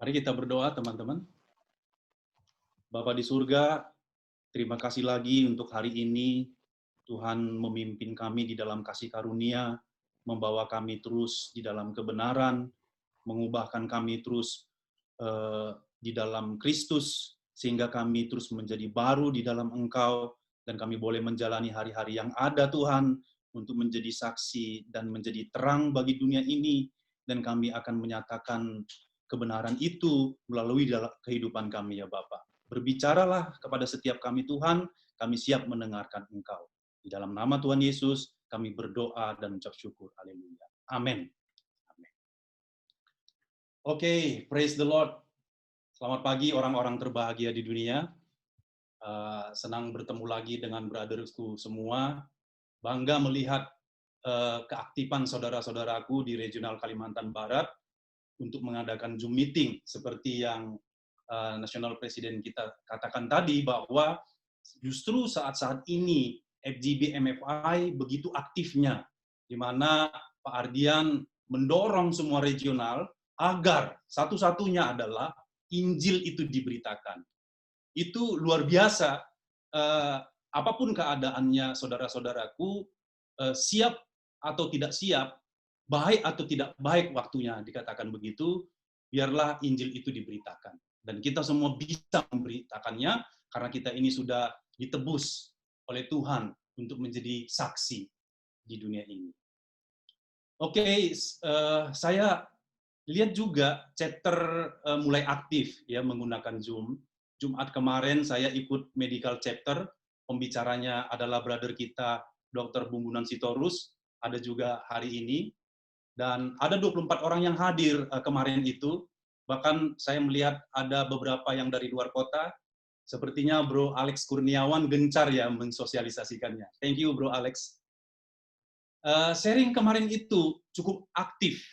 Mari kita berdoa, teman-teman. Bapa di surga, terima kasih lagi untuk hari ini. Tuhan memimpin kami di dalam kasih karunia, membawa kami terus di dalam kebenaran, mengubahkan kami terus di dalam Kristus, sehingga kami terus menjadi baru di dalam Engkau, dan kami boleh menjalani hari-hari yang ada, Tuhan, untuk menjadi saksi dan menjadi terang bagi dunia ini, dan kami akan menyatakan kebenaran itu melalui dalam kehidupan kami, ya Bapa. Berbicaralah kepada setiap kami, Tuhan, kami siap mendengarkan Engkau. Di dalam nama Tuhan Yesus, kami berdoa dan mengucap syukur. Haleluya. Amin. Amin. Oke, praise the Lord. Selamat pagi orang-orang terbahagia di dunia. Senang bertemu lagi dengan brothersku semua. Bangga melihat keaktifan saudara-saudaraku di regional Kalimantan Barat untuk mengadakan Zoom meeting seperti yang National President kita katakan tadi, bahwa justru saat-saat ini FGB MFI begitu aktifnya, di mana Pak Ardian mendorong semua regional agar satu-satunya adalah Injil itu diberitakan. Itu luar biasa. Apapun keadaannya saudara-saudaraku, siap atau tidak siap, baik atau tidak baik waktunya, dikatakan begitu, biarlah Injil itu diberitakan. Dan kita semua bisa memberitakannya, karena kita ini sudah ditebus oleh Tuhan untuk menjadi saksi di dunia ini. Oke, saya lihat juga chapter mulai aktif ya menggunakan Zoom. Jumat kemarin saya ikut medical chapter, pembicaranya adalah brother kita Dr. Bumbunan Sitorus, ada juga hari ini, dan ada 24 orang yang hadir kemarin itu, bahkan saya melihat ada beberapa yang dari luar kota, sepertinya Bro Alex Kurniawan gencar ya mensosialisasikannya. Thank you Bro Alex. Sharing kemarin itu cukup aktif,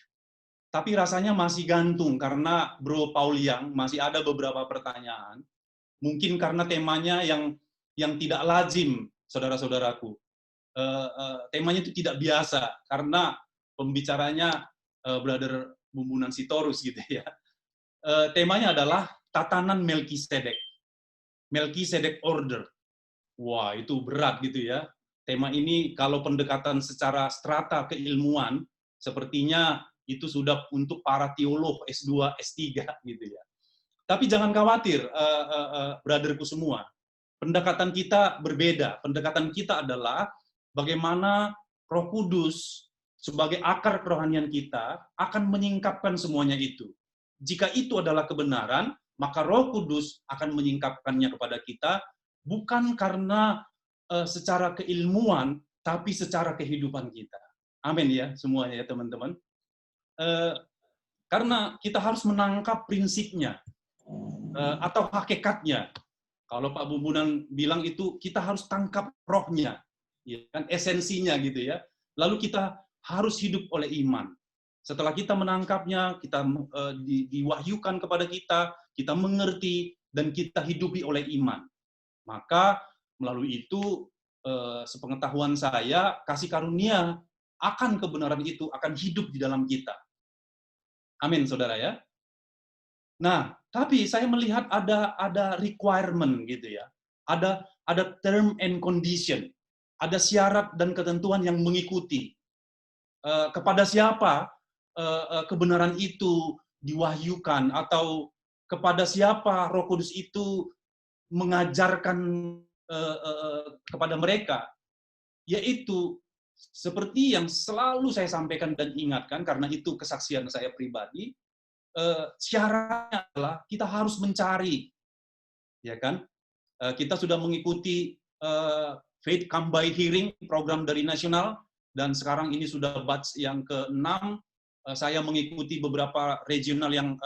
tapi rasanya masih gantung karena Bro Pauliang masih ada beberapa pertanyaan. Mungkin karena temanya yang tidak lazim, saudara-saudaraku. Temanya itu tidak biasa karena pembicaranya Brother Bumbunan Sitorus gitu ya. Temanya adalah tatanan Melkisedek. Melkisedek order. Wah, itu berat gitu ya. Tema ini kalau pendekatan secara strata keilmuan, sepertinya itu sudah untuk para teolog S2, S3 gitu ya. Tapi jangan khawatir, brotherku semua. Pendekatan kita berbeda. Pendekatan kita adalah bagaimana Roh Kudus sebagai akar kerohanian kita akan menyingkapkan semuanya itu. Jika itu adalah kebenaran, maka Roh Kudus akan menyingkapkannya kepada kita, bukan karena secara keilmuan, tapi secara kehidupan kita. Amin ya, semuanya ya teman-teman. Karena kita harus menangkap prinsipnya, atau hakikatnya. Kalau Pak Bumbunan bilang itu, kita harus tangkap rohnya, ya kan, esensinya gitu ya. Lalu kita harus hidup oleh iman. Setelah kita menangkapnya, kita diwahyukan kepada kita mengerti, dan kita hidupi oleh iman. Maka melalui itu, sepengetahuan saya, kasih karunia akan kebenaran itu akan hidup di dalam kita. Amin, saudara ya. Nah, tapi saya melihat ada requirement gitu ya. Ada term and condition. Ada syarat dan ketentuan yang mengikuti. Kepada siapa kebenaran itu diwahyukan, atau kepada siapa Roh Kudus itu mengajarkan kepada mereka, yaitu seperti yang selalu saya sampaikan dan ingatkan, karena itu kesaksian saya pribadi, syaratnya adalah kita harus mencari, ya kan? Kita sudah mengikuti Faith Come by Hearing, program dari nasional, dan sekarang ini sudah batch yang ke-6. Saya mengikuti beberapa regional yang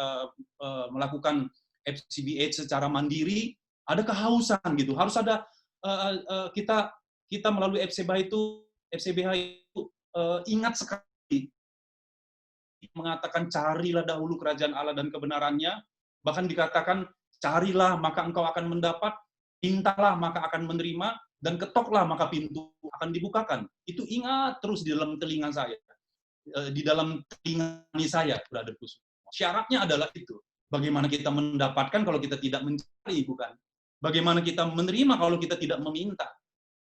melakukan FCBH secara mandiri. Ada kehausan gitu, harus ada kita melalui FCBH itu ingat sekali mengatakan carilah dahulu kerajaan Allah dan kebenarannya, bahkan dikatakan carilah maka engkau akan mendapat, mintalah maka akan menerima, dan ketoklah maka pintu akan dibukakan. Itu ingat terus di dalam telinga saya, di dalam telinga saya, brotherku. Syaratnya adalah itu. Bagaimana kita mendapatkan kalau kita tidak mencari, bukan? Bagaimana kita menerima kalau kita tidak meminta?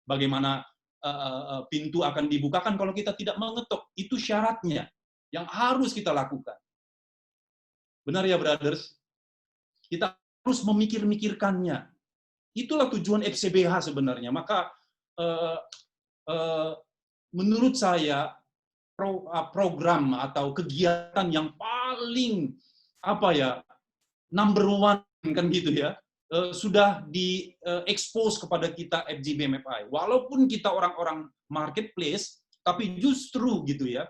Bagaimana pintu akan dibukakan kalau kita tidak mengetuk? Itu syaratnya yang harus kita lakukan. Benar ya, brothers? Kita harus memikir-mikirkannya. Itulah tujuan FCBH sebenarnya. Maka menurut saya program atau kegiatan yang paling number one kan gitu ya, sudah di expose kepada kita FGBMFI. Walaupun kita orang-orang marketplace, tapi justru gitu ya,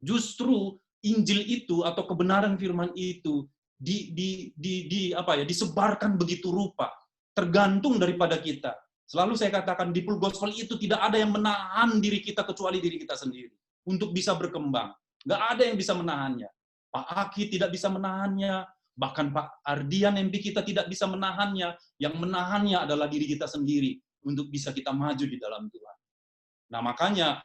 justru Injil itu atau kebenaran firman itu disebarkan begitu rupa, tergantung daripada kita. Selalu saya katakan di full gospel itu tidak ada yang menahan diri kita kecuali diri kita sendiri untuk bisa berkembang. Nggak ada yang bisa menahannya. Pak Aki tidak bisa menahannya, bahkan Pak Ardian MP kita tidak bisa menahannya. Yang menahannya adalah diri kita sendiri untuk bisa kita maju di dalam Tuhan. Nah makanya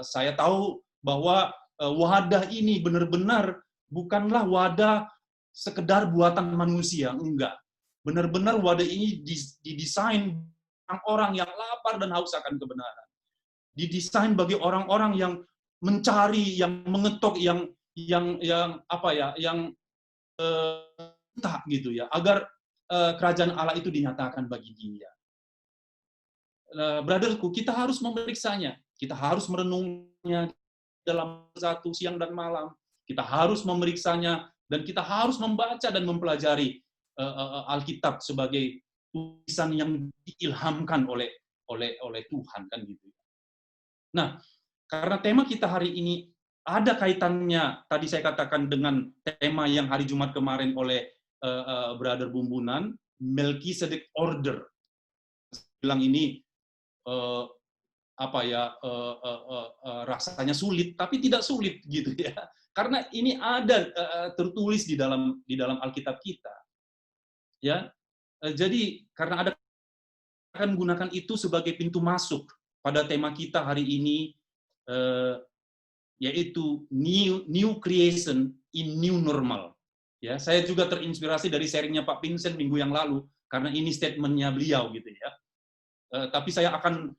saya tahu bahwa wadah ini benar-benar bukanlah wadah sekedar buatan manusia, enggak. Benar-benar wadah ini didesain orang-orang yang lapar dan haus akan kebenaran. Didesain bagi orang-orang yang mencari, yang mengetok, yang entah gitu ya, agar kerajaan Allah itu dinyatakan bagi dia. Brotherku, kita harus memeriksanya, kita harus merenungnya dalam satu siang dan malam, kita harus memeriksanya, dan kita harus membaca dan mempelajari Alkitab sebagai tulisan yang diilhamkan oleh Tuhan kan gitu. Nah, karena tema kita hari ini ada kaitannya, tadi saya katakan dengan tema yang hari Jumat kemarin oleh Brother Bumbunan, Melchizedek Order. Bilang ini rasanya sulit, tapi tidak sulit gitu ya, karena ini ada tertulis di dalam Alkitab kita, ya. Jadi karena ada, akan gunakan itu sebagai pintu masuk pada tema kita hari ini, yaitu new creation in new normal. Ya, saya juga terinspirasi dari sharingnya Pak Vincent minggu yang lalu, karena ini statementnya beliau gitu ya. Tapi saya akan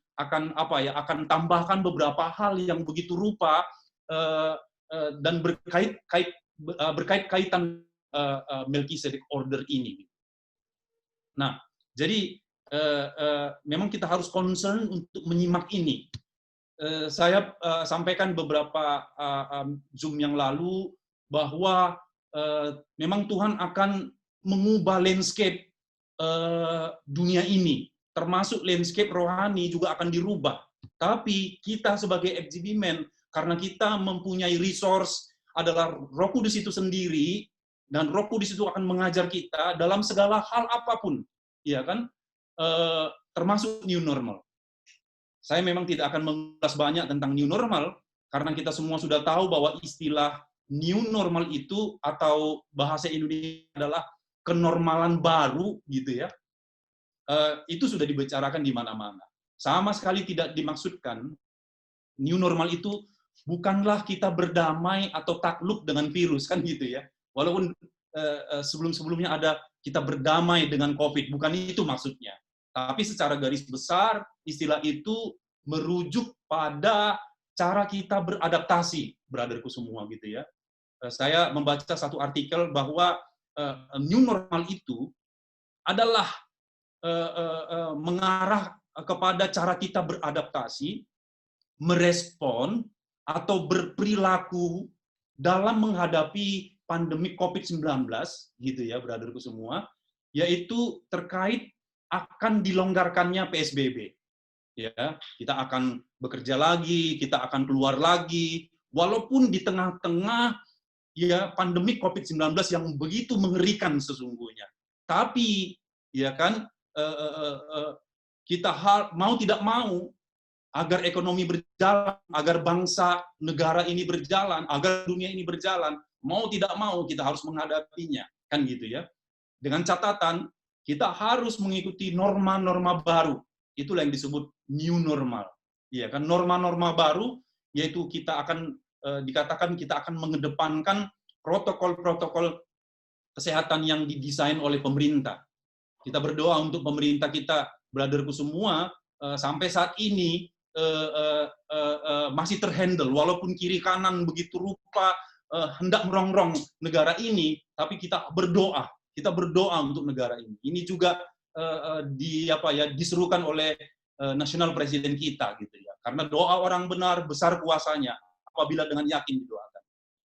tambahkan beberapa hal yang begitu rupa dan berkait-kaitan Melchizedek Order ini. Nah, jadi memang kita harus concern untuk menyimak ini. Saya sampaikan beberapa Zoom yang lalu bahwa memang Tuhan akan mengubah landscape dunia ini, termasuk landscape rohani juga akan dirubah. Tapi kita sebagai FGB Men, karena kita mempunyai resource adalah Roh Kudus itu sendiri, dan Roh Kudus itu akan mengajar kita dalam segala hal apapun, ya kan? Termasuk new normal. Saya memang tidak akan mengulas banyak tentang new normal, karena kita semua sudah tahu bahwa istilah new normal itu atau bahasa Indonesia adalah kenormalan baru gitu ya. Itu sudah dibicarakan di mana-mana. Sama sekali tidak dimaksudkan new normal itu bukanlah kita berdamai atau takluk dengan virus kan gitu ya. Walaupun sebelum-sebelumnya ada kita berdamai dengan COVID, bukan itu maksudnya. Tapi secara garis besar istilah itu merujuk pada cara kita beradaptasi, brotherku semua gitu ya. Saya membaca satu artikel bahwa new normal itu adalah mengarah kepada cara kita beradaptasi, merespon, atau berperilaku dalam menghadapi pandemi COVID-19, gitu ya, brotherku semua, yaitu terkait akan dilonggarkannya PSBB. Ya, kita akan bekerja lagi, kita akan keluar lagi, walaupun di tengah-tengah ya pandemi COVID-19 yang begitu mengerikan sesungguhnya. Tapi, ya kan, kita mau tidak mau, agar ekonomi berjalan, agar bangsa negara ini berjalan, agar dunia ini berjalan, mau tidak mau kita harus menghadapinya, kan gitu ya. Dengan catatan kita harus mengikuti norma-norma baru. Itulah yang disebut new normal. Iya kan, norma-norma baru yaitu kita akan dikatakan kita akan mengedepankan protokol-protokol kesehatan yang didesain oleh pemerintah. Kita berdoa untuk pemerintah kita, brotherku semua, sampai saat ini masih terhandle, walaupun kiri kanan begitu rupa hendak merongrong negara ini, tapi kita berdoa untuk negara ini. Ini juga diserukan oleh nasional presiden kita, gitu ya. Karena doa orang benar besar kuasanya apabila dengan yakin didoakan.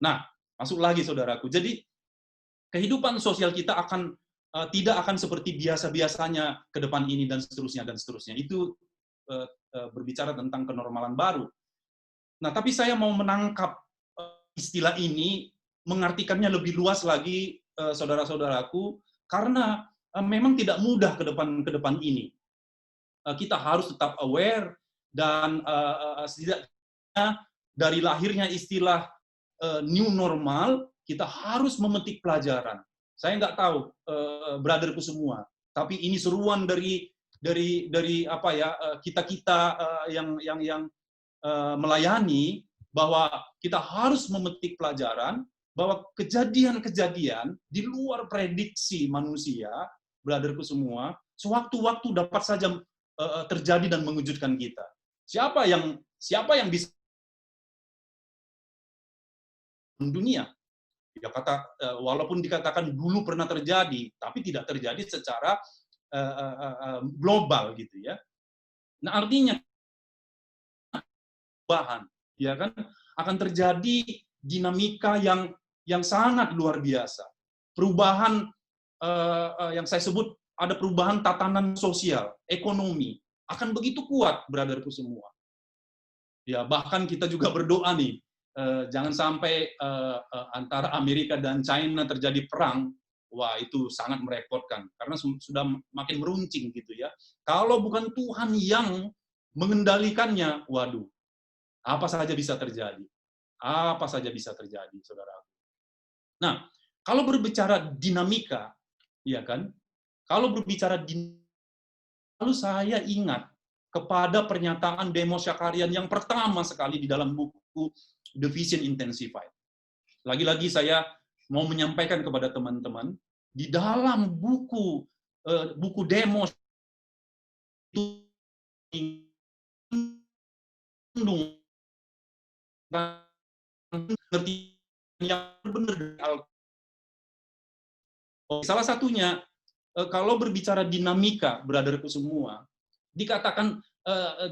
Nah, masuk lagi saudaraku. Jadi kehidupan sosial kita tidak akan seperti biasa-biasanya ke depan ini dan seterusnya dan seterusnya. Itu berbicara tentang kenormalan baru. Nah, tapi saya mau menangkap istilah ini, mengartikannya lebih luas lagi, saudara-saudaraku, karena memang tidak mudah ke depan ini. Kita harus tetap aware dan setidaknya dari lahirnya istilah new normal, kita harus memetik pelajaran. Saya nggak tahu, brotherku semua, tapi ini seruan dari apa ya, kita yang melayani, bahwa kita harus memetik pelajaran bahwa kejadian-kejadian di luar prediksi manusia, brotherku semua, sewaktu-waktu dapat saja terjadi dan mengejutkan kita. Siapa yang bisa dunia? Ya, walaupun dikatakan dulu pernah terjadi, tapi tidak terjadi secara global, gitu ya. Nah, artinya bahan, ya kan, akan terjadi dinamika yang sangat luar biasa. Perubahan yang saya sebut, ada perubahan tatanan sosial, ekonomi, akan begitu kuat, brotherku semua. Ya, bahkan kita juga berdoa nih, jangan sampai antara Amerika dan China terjadi perang. Wah, itu sangat merepotkan, karena sudah makin meruncing, gitu ya. Kalau bukan Tuhan yang mengendalikannya, waduh, apa saja bisa terjadi. Apa saja bisa terjadi, saudara. Nah, kalau berbicara dinamika, ya kan? Kalau berbicara lalu saya ingat kepada pernyataan Demos Shakarian yang pertama sekali di dalam buku The Vision Intensified. Lagi-lagi saya mau menyampaikan kepada teman-teman, di dalam buku Demos itu ngerti yang benar. Salah satunya, kalau berbicara dinamika, brotherku semua, dikatakan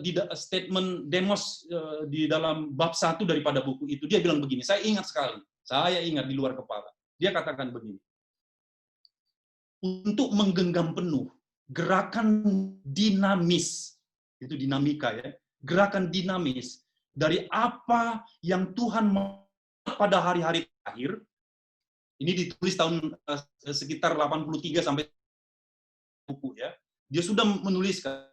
di statement Demos di dalam bab 1 daripada buku itu, dia bilang begini, saya ingat sekali, saya ingat di luar kepala. Dia katakan begini, untuk menggenggam penuh gerakan dinamis, itu dinamika ya, gerakan dinamis dari apa yang Tuhan mau pada hari-hari terakhir. Ini ditulis tahun sekitar 83 sampai buku ya. Dia sudah menuliskan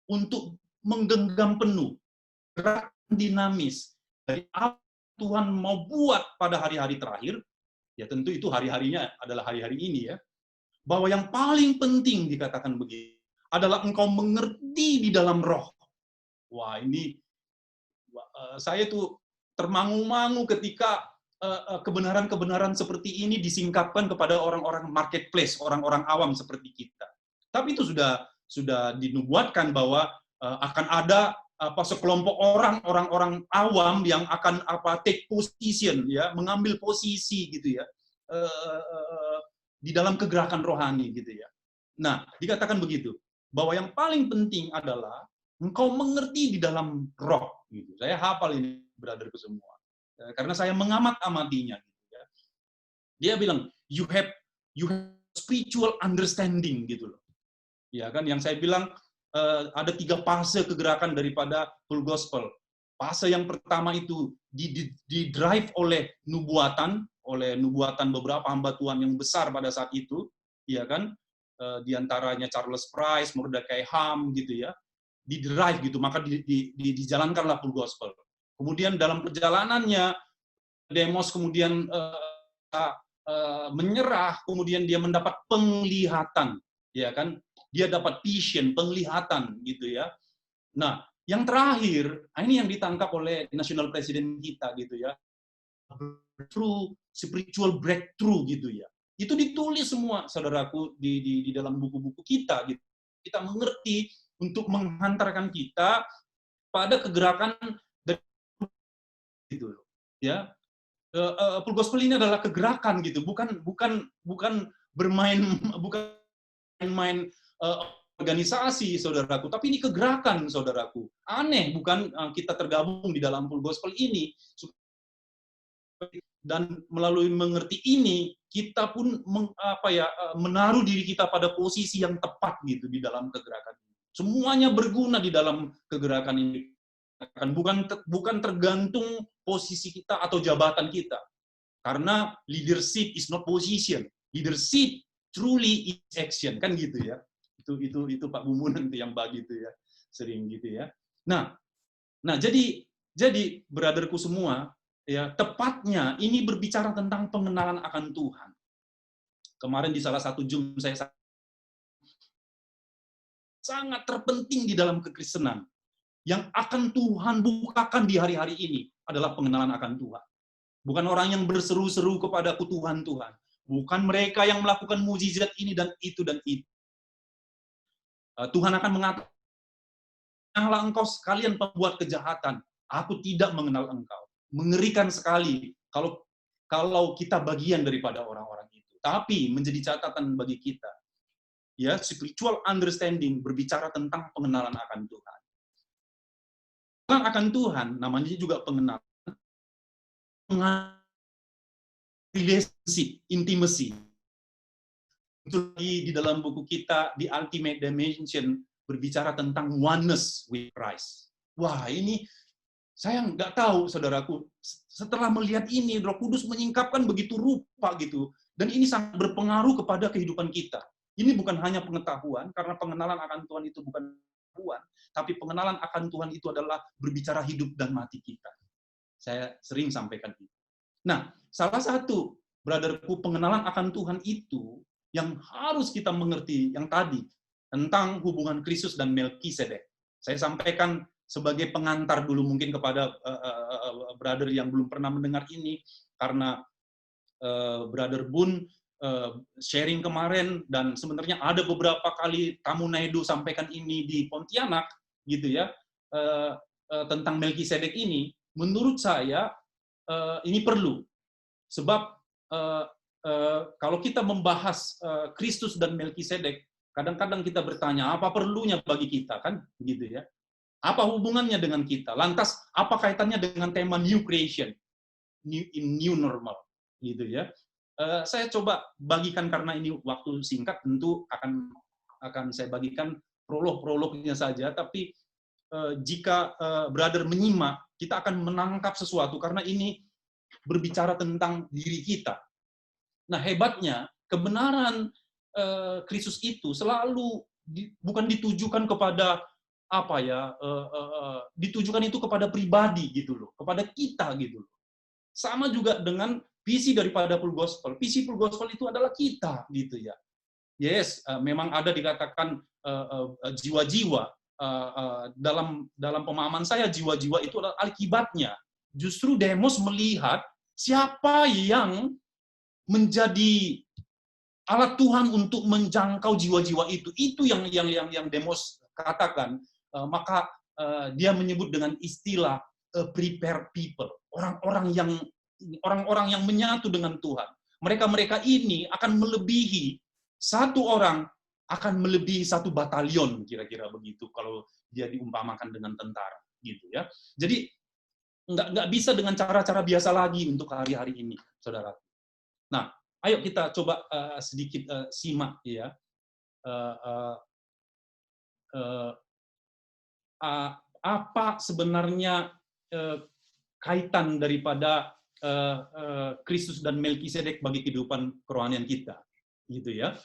untuk menggenggam penuh gerakan dinamis dari apa Tuhan mau buat pada hari-hari terakhir. Ya tentu itu hari-harinya adalah hari-hari ini ya. Bahwa yang paling penting dikatakan begini adalah engkau mengerti di dalam roh. Wah, ini saya tuh termangu-mangu ketika kebenaran-kebenaran seperti ini disingkapkan kepada orang-orang marketplace, orang-orang awam seperti kita. Tapi itu sudah dinubuatkan bahwa akan ada sekelompok orang-orang awam yang akan take position ya, mengambil posisi gitu ya. Di dalam kegerakan rohani gitu ya. Nah, dikatakan begitu, bahwa yang paling penting adalah engkau mengerti di dalam roh gitu. Saya hafal ini, brotherku semua. Karena saya mengamat-amatinya gitu ya. Dia bilang you have spiritual understanding gitu loh. Ya kan, yang saya bilang ada 3 fase kegerakan daripada full gospel. Fase yang pertama itu di drive oleh nubuatan beberapa hamba Tuhan yang besar pada saat itu, ya kan, di antaranya Charles Price, Mordecai Ham gitu ya, di drive gitu, maka dijalankanlah full gospel. Kemudian dalam perjalanannya Demos kemudian menyerah, kemudian dia mendapat penglihatan, ya kan, dia dapat vision, penglihatan gitu ya. Nah, yang terakhir, ini yang ditangkap oleh national president kita gitu ya, spiritual breakthrough gitu ya. Itu ditulis semua, saudaraku, di dalam buku-buku kita. Gitu. Kita mengerti untuk menghantarkan kita pada kegerakan dari gitu, ya. Full gospel ini adalah kegerakan gitu, bukan bermain, bukan main organisasi, saudaraku, tapi ini kegerakan, saudaraku. Aneh, bukan kita tergabung di dalam full gospel ini, dan melalui mengerti ini, kita pun menaruh diri kita pada posisi yang tepat gitu di dalam kegerakan ini. Semuanya berguna di dalam kegerakan ini. Bukan tergantung posisi kita atau jabatan kita. Karena leadership is not position. Leadership truly is action, kan gitu ya. Itu Pak Bumunan itu yang bagi itu ya, sering gitu ya. Nah jadi brotherku semua, ya, tepatnya ini berbicara tentang pengenalan akan Tuhan. Kemarin di salah satu Zoom saya sangat terpenting di dalam kekristenan yang akan Tuhan bukakan di hari-hari ini adalah pengenalan akan Tuhan. Bukan orang yang berseru-seru kepadaku Tuhan, Tuhan. Bukan mereka yang melakukan mujizat ini dan itu dan itu. Tuhan akan mengatakan, "Janganlah engkau sekalian pembuat kejahatan. Aku tidak mengenal engkau." Mengerikan sekali kalau kita bagian daripada orang-orang itu. Tapi menjadi catatan bagi kita, ya, spiritual understanding berbicara tentang pengenalan akan Tuhan. Pengenalan akan Tuhan namanya juga pengenalan relationship, intimacy. Itu lagi di dalam buku kita di Ultimate Dimension berbicara tentang oneness with Christ. Wah, ini saya nggak tahu, saudaraku. Setelah melihat ini, Roh Kudus menyingkapkan begitu rupa gitu, dan ini sangat berpengaruh kepada kehidupan kita. Ini bukan hanya pengetahuan, karena pengenalan akan Tuhan itu bukan pengetahuan, tapi pengenalan akan Tuhan itu adalah berbicara hidup dan mati kita. Saya sering sampaikan itu. Nah, salah satu, brotherku, pengenalan akan Tuhan itu yang harus kita mengerti yang tadi tentang hubungan Kristus dan Melkisedek. Saya sampaikan sebagai pengantar dulu mungkin kepada brother yang belum pernah mendengar ini, karena brother Bun sharing kemarin, dan sebenarnya ada beberapa kali tamu Naidu sampaikan ini di Pontianak gitu ya, tentang Melkisedek ini. Menurut saya ini perlu, sebab kalau kita membahas Kristus dan Melkisedek, kadang-kadang kita bertanya, apa perlunya bagi kita, kan begitu ya? Apa hubungannya dengan kita? Lantas apa kaitannya dengan tema new creation, new normal, gitu ya? Saya coba bagikan, karena ini waktu singkat, tentu akan saya bagikan prolog-prolognya saja, tapi jika brother menyimak, kita akan menangkap sesuatu, karena ini berbicara tentang diri kita. Nah, hebatnya kebenaran Kristus itu selalu bukan ditujukan kepada apa ya, ditujukan itu kepada pribadi gitu loh, kepada kita gitu loh. Sama juga dengan visi daripada full gospel. Visi full gospel itu adalah kita gitu ya. Yes, memang ada dikatakan jiwa-jiwa, dalam pemahaman saya jiwa-jiwa itu adalah akibatnya. Justru Demos melihat siapa yang menjadi alat Tuhan untuk menjangkau jiwa-jiwa itu yang Demos katakan. Maka dia menyebut dengan istilah prepared people, orang-orang yang menyatu dengan Tuhan. Mereka ini akan melebihi satu orang, akan melebihi satu batalion, kira-kira begitu kalau dia diumpamakan dengan tentara gitu ya. Jadi nggak bisa dengan cara-cara biasa lagi untuk hari-hari ini, saudara. Nah, ayo kita coba sedikit simak ya. Apa sebenarnya kaitan daripada Kristus dan Melkisedek bagi kehidupan kerohanian kita, gitu ya.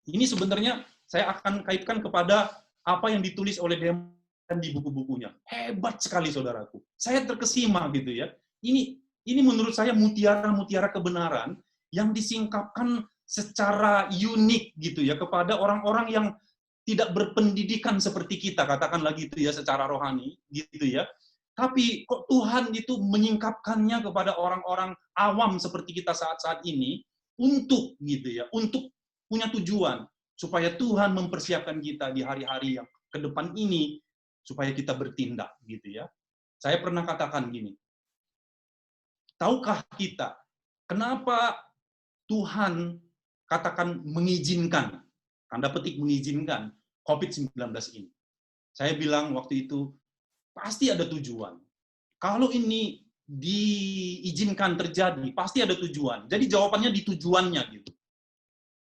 Ini sebenarnya saya akan kaitkan kepada apa yang ditulis oleh Demos di buku-bukunya. Hebat sekali, saudaraku. Saya terkesima gitu ya. Ini menurut saya mutiara-mutiara kebenaran yang disingkapkan secara unik gitu ya kepada orang-orang yang tidak berpendidikan seperti kita, katakan lagi itu ya, secara rohani gitu ya. Tapi kok Tuhan itu menyingkapkannya kepada orang-orang awam seperti kita saat-saat ini, untuk gitu ya, untuk punya tujuan supaya Tuhan mempersiapkan kita di hari-hari yang ke depan ini supaya kita bertindak gitu ya. Saya pernah katakan gini, tahukah kita kenapa Tuhan katakan mengizinkan, tanda petik mengizinkan COVID-19 ini? Saya bilang waktu itu, pasti ada tujuan. Kalau ini diizinkan terjadi, pasti ada tujuan. Jadi jawabannya di tujuannya gitu.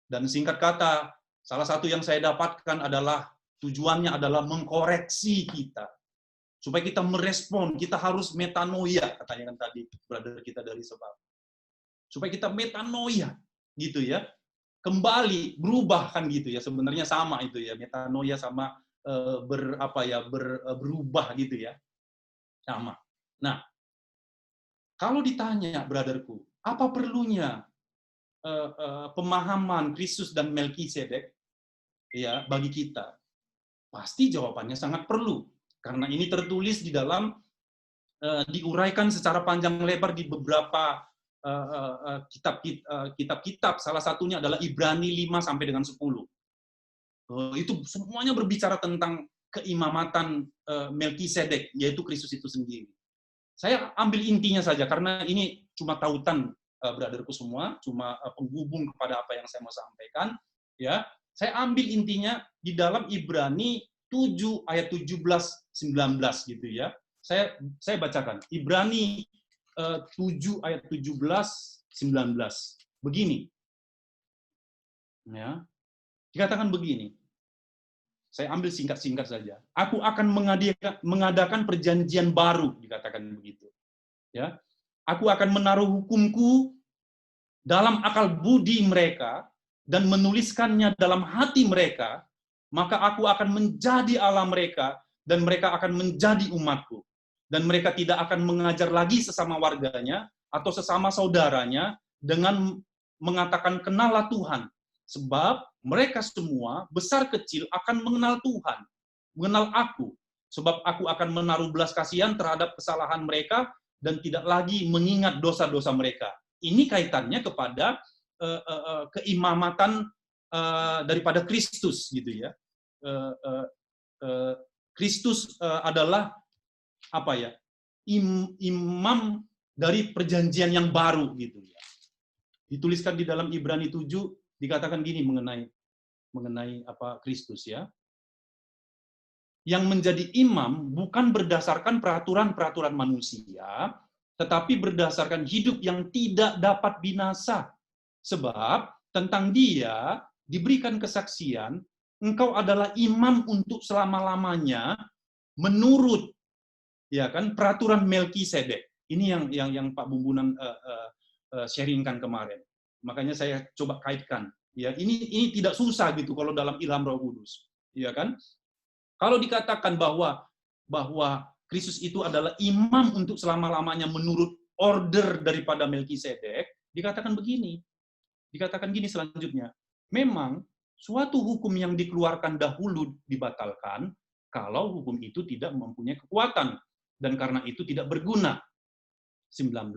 Dan singkat kata, salah satu yang saya dapatkan adalah tujuannya adalah mengkoreksi kita. Supaya kita merespon, kita harus metanoia, katanya kan tadi brother kita dari sebab. Supaya kita metanoia, gitu ya. Kembali, berubah kan gitu ya. Sebenarnya sama itu ya, metanoia sama berubah gitu ya. Sama. Nah, kalau ditanya, brotherku, apa perlunya pemahaman Kristus dan Melkisedek ya bagi kita? Pasti jawabannya sangat perlu, karena ini tertulis di dalam diuraikan secara panjang lebar di beberapa kitab-kitab. Salah satunya adalah Ibrani 5 sampai dengan 10. Itu semuanya berbicara tentang keimamatan Melkisedek, yaitu Kristus itu sendiri. Saya ambil intinya saja, karena ini cuma tautan brotherku semua, cuma penghubung kepada apa yang saya mau sampaikan. Ya, saya ambil intinya di dalam Ibrani 7 ayat 17-19 gitu ya. Saya bacakan. Ibrani 7 ayat 17-19. Begini. Ya. Dikatakan begini. Saya ambil singkat-singkat saja. Aku akan mengadakan perjanjian baru, dikatakan begitu. Ya, aku akan menaruh hukumku dalam akal budi mereka dan menuliskannya dalam hati mereka, maka aku akan menjadi Allah mereka dan mereka akan menjadi umatku. Dan mereka tidak akan mengajar lagi sesama warganya atau sesama saudaranya dengan mengatakan kenallah Tuhan. Sebab mereka semua besar kecil akan mengenal Tuhan, mengenal aku. Sebab aku akan menaruh belas kasihan terhadap kesalahan mereka dan tidak lagi mengingat dosa-dosa mereka. Ini kaitannya kepada keimamatan daripada Kristus gitu ya. Kristus adalah apa ya? Imam dari perjanjian yang baru gitu ya. Dituliskan di dalam Ibrani 7 dikatakan gini mengenai apa Kristus ya. Yang menjadi imam bukan berdasarkan peraturan-peraturan manusia, tetapi berdasarkan hidup yang tidak dapat binasa. Sebab tentang dia diberikan kesaksian, engkau adalah imam untuk selama-lamanya menurut ya kan peraturan Melkisedek. Ini yang Pak Bumbunan sharingkan kemarin. Makanya saya coba kaitkan. Ya, ini tidak susah gitu kalau dalam ilham Roh Kudus. Ya kan? Kalau dikatakan bahwa Kristus itu adalah imam untuk selama-lamanya menurut order daripada Melkisedek, dikatakan begini. Dikatakan gini selanjutnya. Memang suatu hukum yang dikeluarkan dahulu dibatalkan kalau hukum itu tidak mempunyai kekuatan dan karena itu tidak berguna. 19,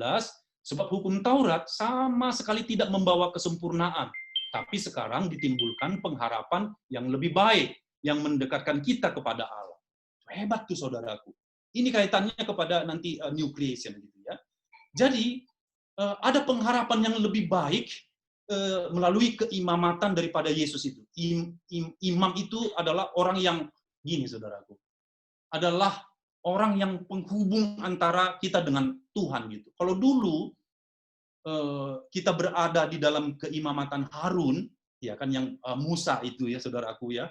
sebab hukum Taurat sama sekali tidak membawa kesempurnaan, tapi sekarang ditimbulkan pengharapan yang lebih baik, yang mendekatkan kita kepada Allah. Hebat tuh saudaraku. Ini kaitannya kepada nanti new creation gitu ya. Jadi ada pengharapan yang lebih baik melalui keimamatan daripada Yesus itu. Imam itu adalah orang yang gini saudaraku. Adalah orang yang penghubung antara kita dengan Tuhan gitu. Kalau dulu kita berada di dalam keimamatan Harun, ya kan yang Musa itu ya saudaraku ya,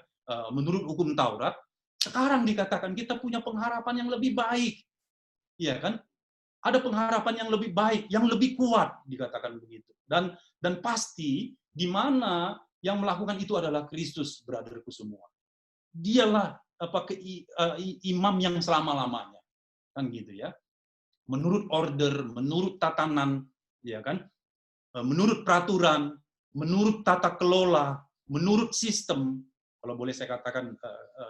menurut hukum Taurat, sekarang dikatakan kita punya pengharapan yang lebih baik. Ya kan? Ada pengharapan yang lebih baik, yang lebih kuat dikatakan begitu. Dan pasti di mana yang melakukan itu adalah Kristus, brotherku semua. Dialah imam yang selama-lamanya. Kan gitu ya. Menurut order, menurut tatanan, ya kan? Menurut peraturan, menurut tata kelola, menurut sistem, kalau boleh saya katakan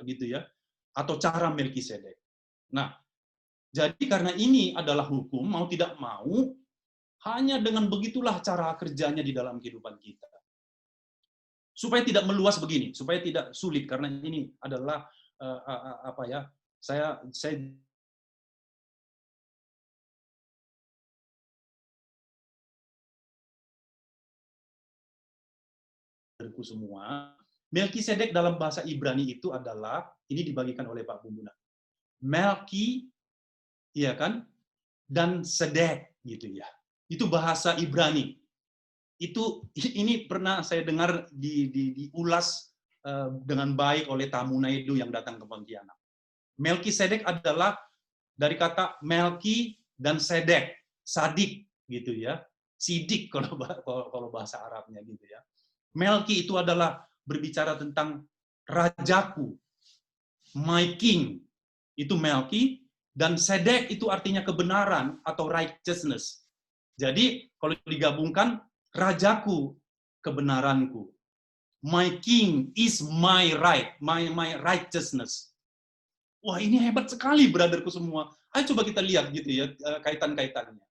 gitu ya, atau cara Melkisedek. Nah, jadi karena ini adalah hukum, mau tidak mau, Hanya dengan begitulah cara kerjanya di dalam kehidupan kita. Supaya tidak meluas begini, supaya tidak sulit, karena ini adalah apa ya? Saya semua. Melkisedek dalam bahasa Ibrani itu adalah, ini dibagikan oleh Pak Bumbuna. Melki, iya kan? Dan sedek gitu ya. Itu bahasa Ibrani. Ini pernah saya dengar diulas dengan baik oleh tamu Naidu yang datang ke Pontianak. Melkisedek adalah dari kata Melki dan Sedek, sadik gitu ya. Sidik kalau bahasa Arabnya gitu ya. Melki itu adalah berbicara tentang rajaku, my king, itu Melki, dan Sedek itu artinya kebenaran atau righteousness. Jadi kalau digabungkan, rajaku, kebenaranku. My king is my right, my righteousness. Wah, ini hebat sekali, brotherku semua. Ayo coba kita lihat gitu ya, kaitan-kaitannya.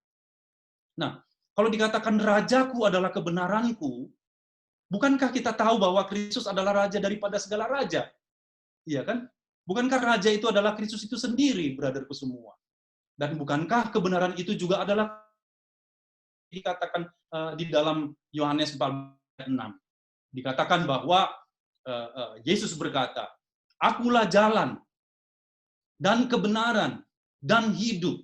Nah, kalau dikatakan rajaku adalah kebenaranku, bukankah kita tahu bahwa Kristus adalah raja daripada segala raja? Iya kan? Bukankah raja itu adalah Kristus itu sendiri, brotherku semua? Dan bukankah kebenaran itu juga adalah dikatakan di dalam Yohanes 4:6. Dikatakan bahwa Yesus berkata, "Akulah jalan dan kebenaran dan hidup.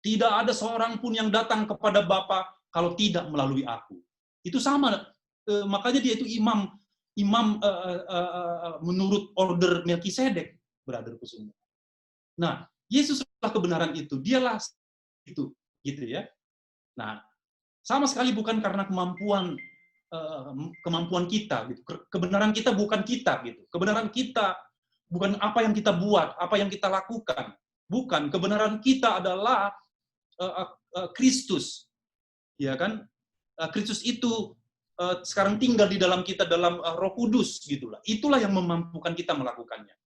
Tidak ada seorang pun yang datang kepada Bapa kalau tidak melalui aku." Itu sama, makanya dia itu imam menurut order Melkisedek, brotherku semua. Nah, Yesuslah kebenaran itu, dialah itu, gitu ya. Nah, sama sekali bukan karena kemampuan kita, gitu. Kebenaran kita bukan kita, gitu. Kebenaran kita bukan apa yang kita buat, apa yang kita lakukan. Bukan, kebenaran kita adalah Kristus, ya kan? Kristus itu sekarang tinggal di dalam kita dalam Roh Kudus, gitulah. Itulah yang memampukan kita melakukannya.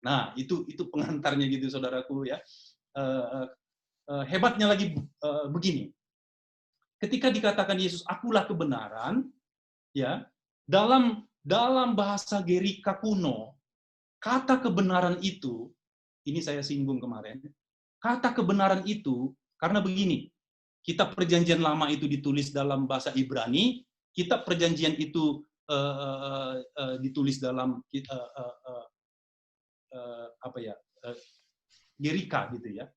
Nah, itu pengantarnya gitu, saudaraku ya. Hebatnya lagi begini. Ketika dikatakan Yesus, akulah kebenaran, ya, dalam bahasa Gerika kuno, kata kebenaran itu, ini saya singgung kemarin, kata kebenaran itu, karena begini, kita perjanjian lama itu ditulis dalam bahasa Ibrani, kita perjanjian itu ditulis dalam apa ya, Gerika gitu ya.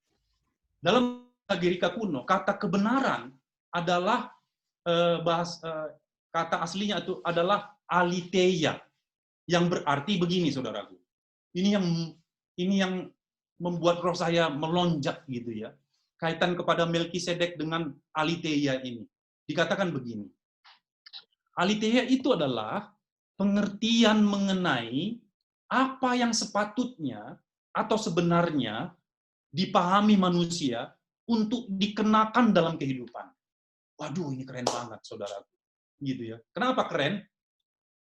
Dalam bahasa Gerika kuno, kata kebenaran adalah kata aslinya itu adalah aletheia, yang berarti begini, saudaraku. Ini yang membuat roh saya melonjak gitu ya. Kaitan kepada Melkisedek dengan aletheia ini. Dikatakan begini. Aletheia itu adalah pengertian mengenai apa yang sepatutnya atau sebenarnya dipahami manusia untuk dikenakan dalam kehidupan. Waduh, ini keren banget, saudaraku. Gitu ya. Kenapa keren?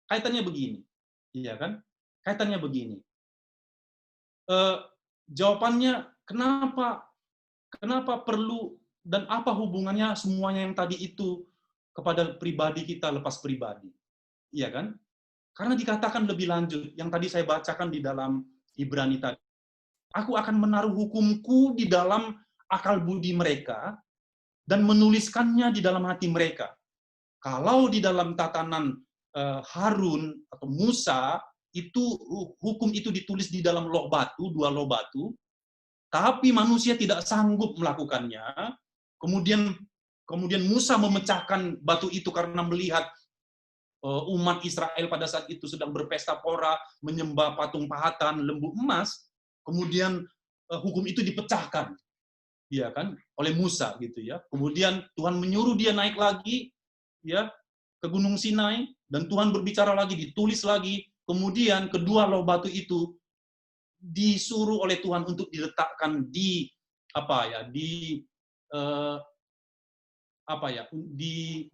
Kaitannya begini. Iya kan? Kaitannya begini. Jawabannya kenapa perlu dan apa hubungannya semuanya yang tadi itu kepada pribadi kita lepas pribadi. Iya kan? Karena dikatakan lebih lanjut, yang tadi saya bacakan di dalam Ibrani tadi. Aku akan menaruh hukumku di dalam akal budi mereka dan menuliskannya di dalam hati mereka. Kalau di dalam tatanan Harun atau Musa, itu hukum itu ditulis di dalam loh batu, 2 loh batu, tapi manusia tidak sanggup melakukannya. Kemudian Musa memecahkan batu itu karena melihat umat Israel pada saat itu sedang berpesta pora, menyembah patung pahatan, lembu emas. Kemudian hukum itu dipecahkan, ya kan, oleh Musa gitu ya. Kemudian Tuhan menyuruh dia naik lagi, ya, ke Gunung Sinai, dan Tuhan berbicara lagi, ditulis lagi. Kemudian kedua loh batu itu disuruh oleh Tuhan untuk diletakkan di di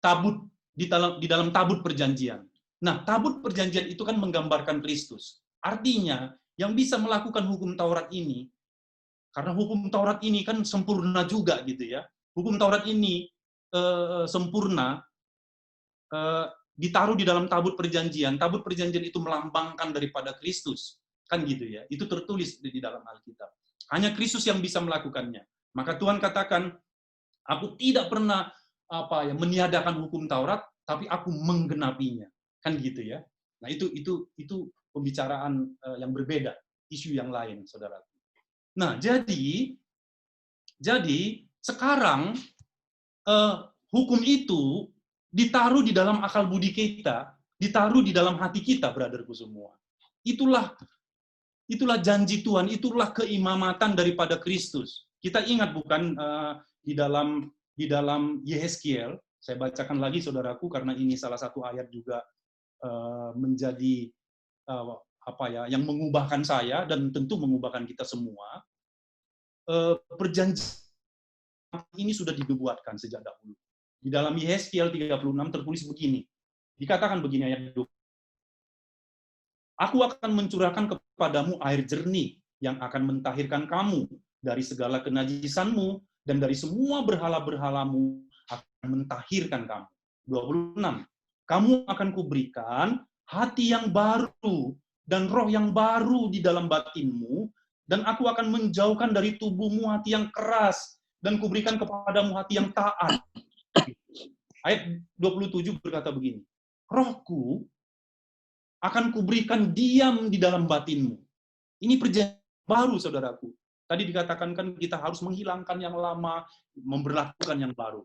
tabut, di dalam tabut perjanjian. Nah, tabut perjanjian itu kan menggambarkan Kristus. Artinya, yang bisa melakukan hukum Taurat ini, karena hukum Taurat ini kan sempurna juga gitu ya. Hukum Taurat ini sempurna ditaruh di dalam tabut perjanjian. Tabut perjanjian itu melambangkan daripada Kristus, kan gitu ya. Itu tertulis di dalam Alkitab. Hanya Kristus yang bisa melakukannya. Maka Tuhan katakan, aku tidak pernah meniadakan hukum Taurat, tapi aku menggenapinya, kan gitu ya. Nah itu pembicaraan yang berbeda, isu yang lain, saudara. Nah jadi sekarang hukum itu ditaruh di dalam akal budi kita, ditaruh di dalam hati kita, brotherku semua. Itulah janji Tuhan, itulah keimamatan daripada Kristus. Kita ingat bukan di dalam Yehezkiel, saya bacakan lagi saudaraku karena ini salah satu ayat juga menjadi yang mengubahkan saya dan tentu mengubahkan kita semua. Perjanjian ini sudah dibuatkan sejak dahulu. Di dalam Yehezkiel 36 tertulis begini. Dikatakan begini ayat 2. Aku akan mencurahkan kepadamu air jernih yang akan mentahirkan kamu dari segala kenajisanmu dan dari semua berhala-berhalamu akan mentahirkan kamu. 26. Kamu akan kuberikan hati yang baru dan roh yang baru di dalam batinmu, dan aku akan menjauhkan dari tubuhmu hati yang keras dan kuberikan kepadamu hati yang taat. Ayat 27 berkata begini, rohku akan kuberikan diam di dalam batinmu. Ini perjanjian baru, saudaraku. Tadi dikatakan kan kita harus menghilangkan yang lama, memberlakukan yang baru.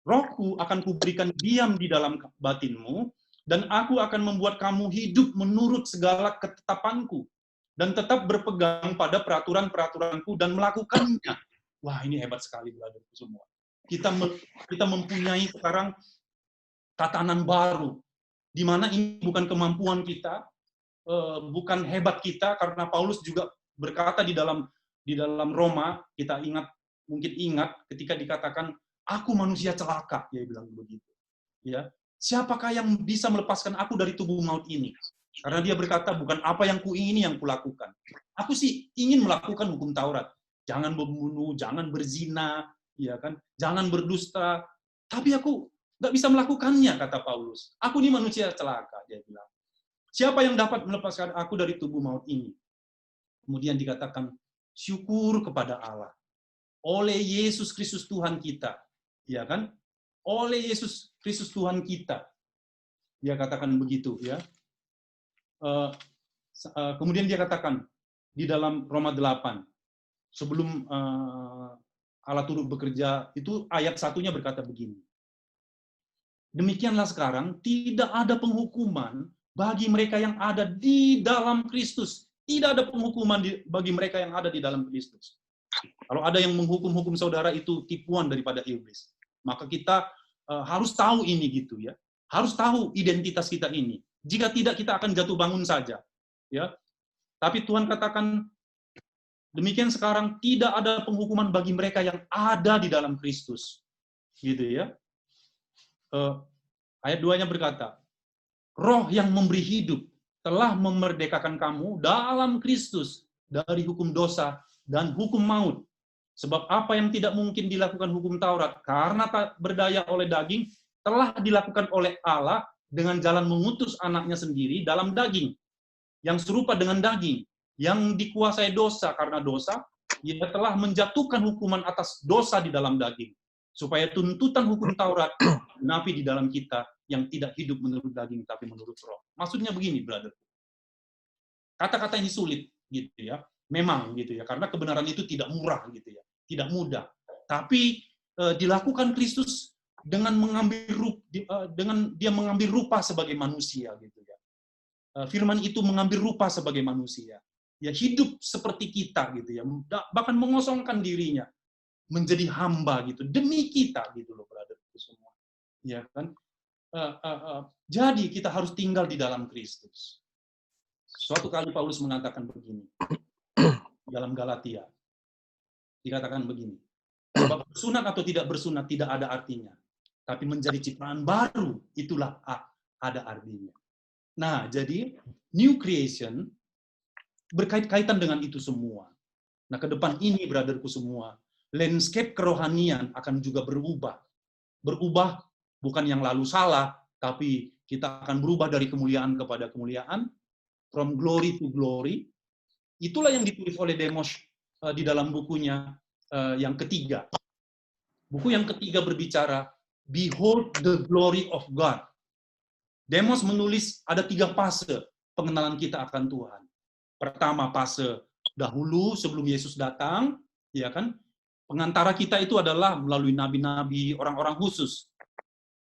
Rohku akan kuberikan diam di dalam batinmu, dan aku akan membuat kamu hidup menurut segala ketetapanku, dan tetap berpegang pada peraturan-peraturanku dan melakukannya. Wah, ini hebat sekali, brotherku semua. Kita mempunyai sekarang tatanan baru, di mana ini bukan kemampuan kita, bukan hebat kita, karena Paulus juga berkata di dalam Roma, kita mungkin ingat ketika dikatakan aku manusia celaka, dia bilang begitu. Ya, siapakah yang bisa melepaskan aku dari tubuh maut ini? Karena dia berkata bukan apa yang kuingini yang kulakukan. Aku sih ingin melakukan hukum Taurat. Jangan membunuh, jangan berzina, ya kan? Jangan berdusta. Tapi aku nggak bisa melakukannya, kata Paulus. Aku ini manusia celaka, dia bilang. Siapa yang dapat melepaskan aku dari tubuh maut ini? Kemudian dikatakan, syukur kepada Allah. Oleh Yesus Kristus Tuhan kita. Ya kan? Oleh Yesus Kristus Tuhan kita. Dia katakan begitu, ya. Kemudian dia katakan di dalam Roma 8, sebelum Allah turut bekerja, itu ayat 1-nya berkata begini. Demikianlah sekarang, tidak ada penghukuman bagi mereka yang ada di dalam Kristus. Tidak ada penghukuman bagi mereka yang ada di dalam Kristus. Kalau ada yang menghukum-hukum saudara, itu tipuan daripada iblis. Maka kita harus tahu ini gitu ya. Harus tahu identitas kita ini. Jika tidak, kita akan jatuh bangun saja. Ya. Tapi Tuhan katakan, demikian sekarang tidak ada penghukuman bagi mereka yang ada di dalam Kristus. Gitu ya. Ayat 2-nya berkata, roh yang memberi hidup telah memerdekakan kamu dalam Kristus dari hukum dosa dan hukum maut. Sebab apa yang tidak mungkin dilakukan hukum Taurat karena tak berdaya oleh daging, telah dilakukan oleh Allah dengan jalan mengutus anaknya sendiri dalam daging, yang serupa dengan daging, yang dikuasai dosa karena dosa, ia telah menjatuhkan hukuman atas dosa di dalam daging, supaya tuntutan hukum Taurat genapi di dalam kita yang tidak hidup menurut daging tapi menurut roh. Maksudnya begini, brother. Kata-kata ini sulit gitu ya. Memang gitu ya, karena kebenaran itu tidak murah gitu ya, tidak mudah. Tapi dilakukan Kristus dengan dia mengambil rupa sebagai manusia gitu ya. Firman itu mengambil rupa sebagai manusia. Ya hidup seperti kita gitu ya. Bahkan mengosongkan dirinya menjadi hamba gitu demi kita gitu loh, brother semua. Ya kan? Jadi kita harus tinggal di dalam Kristus. Suatu kali Paulus mengatakan begini dalam Galatia, dikatakan begini, sebab bersunat atau tidak bersunat tidak ada artinya, tapi menjadi ciptaan baru itulah ada artinya. Nah, jadi new creation berkaitan dengan itu semua. Nah, ke depan ini, brotherku semua, landscape kerohanian akan juga berubah. berubah, bukan yang lalu salah, tapi kita akan berubah dari kemuliaan kepada kemuliaan, from glory to glory. Itulah yang ditulis oleh Demos di dalam bukunya yang ketiga. Buku yang ketiga berbicara, Behold the Glory of God. Demos menulis ada 3 fase pengenalan kita akan Tuhan. Pertama, fase dahulu sebelum Yesus datang, ya kan? Pengantara kita itu adalah melalui nabi-nabi, orang-orang khusus.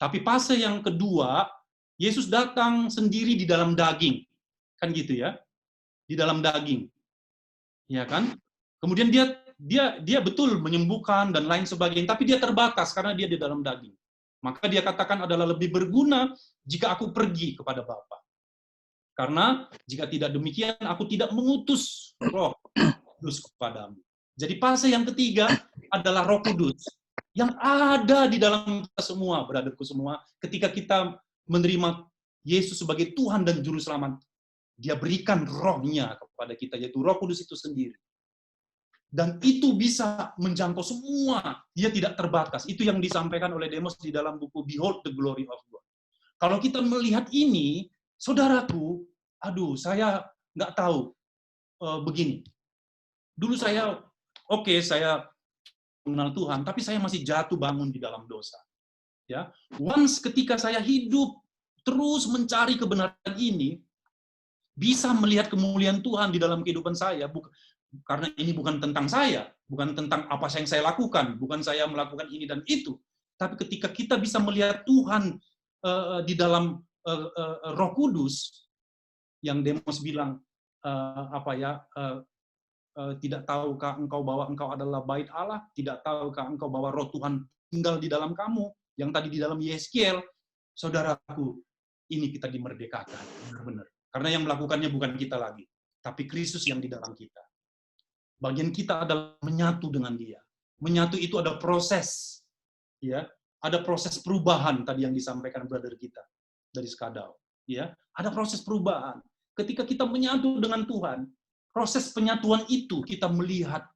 Tapi fase yang kedua, Yesus datang sendiri di dalam daging. Kan gitu ya? Di dalam daging. Ya kan? Kemudian dia betul menyembuhkan dan lain sebagainya, tapi dia terbatas karena dia di dalam daging. Maka dia katakan adalah lebih berguna jika aku pergi kepada Bapa. Karena jika tidak demikian, aku tidak mengutus Roh Kudus kepadamu. Jadi fase yang ketiga adalah Roh Kudus yang ada di dalam kita semua, brotherku semua. Ketika kita menerima Yesus sebagai Tuhan dan Juru Selamat, Dia berikan Roh-Nya kepada kita, yaitu Roh Kudus itu sendiri. Dan itu bisa menjangkau semua, Dia tidak terbatas. Itu yang disampaikan oleh Demos di dalam buku Behold the Glory of God. Kalau kita melihat ini, saudaraku, aduh, saya nggak tahu begini. Dulu saya, saya mengenal Tuhan, tapi saya masih jatuh bangun di dalam dosa. Ya, once ketika saya hidup terus mencari kebenaran ini, bisa melihat kemuliaan Tuhan di dalam kehidupan saya, karena ini bukan tentang saya, bukan tentang apa yang saya lakukan, bukan saya melakukan ini dan itu, tapi ketika kita bisa melihat Tuhan di dalam Roh Kudus, yang Demos bilang tidak tahukah engkau bahwa engkau adalah bait Allah, tidak tahukah engkau bahwa Roh Tuhan tinggal di dalam kamu, yang tadi di dalam Yeskiel, saudaraku, ini kita dimerdekakan, benar-benar. Karena yang melakukannya bukan kita lagi, tapi Kristus yang di dalam kita. Bagian kita adalah menyatu dengan Dia. Menyatu itu ada proses, ya, ada proses perubahan tadi yang disampaikan brother kita dari Skadau, ya, ada proses perubahan. Ketika kita menyatu dengan Tuhan, proses penyatuan itu kita melihat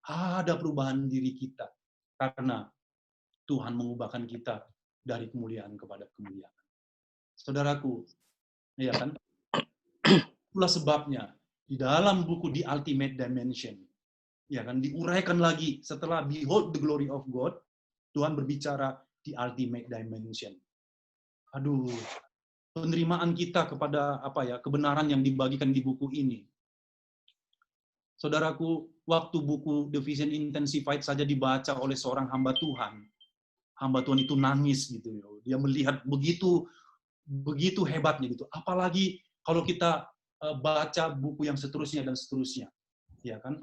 ada perubahan diri kita karena Tuhan mengubahkan kita dari kemuliaan kepada kemuliaan. Saudaraku, ya kan? Itulah sebabnya di dalam buku The Ultimate Dimension, ya kan, diuraikan lagi setelah Behold the Glory of God, Tuhan berbicara The Ultimate Dimension. Aduh, penerimaan kita kepada kebenaran yang dibagikan di buku ini. Saudaraku, waktu buku The Vision Intensified saja dibaca oleh seorang hamba Tuhan itu nangis gitu. Dia melihat begitu hebatnya gitu. Apalagi kalau kita baca buku yang seterusnya dan seterusnya, ya kan?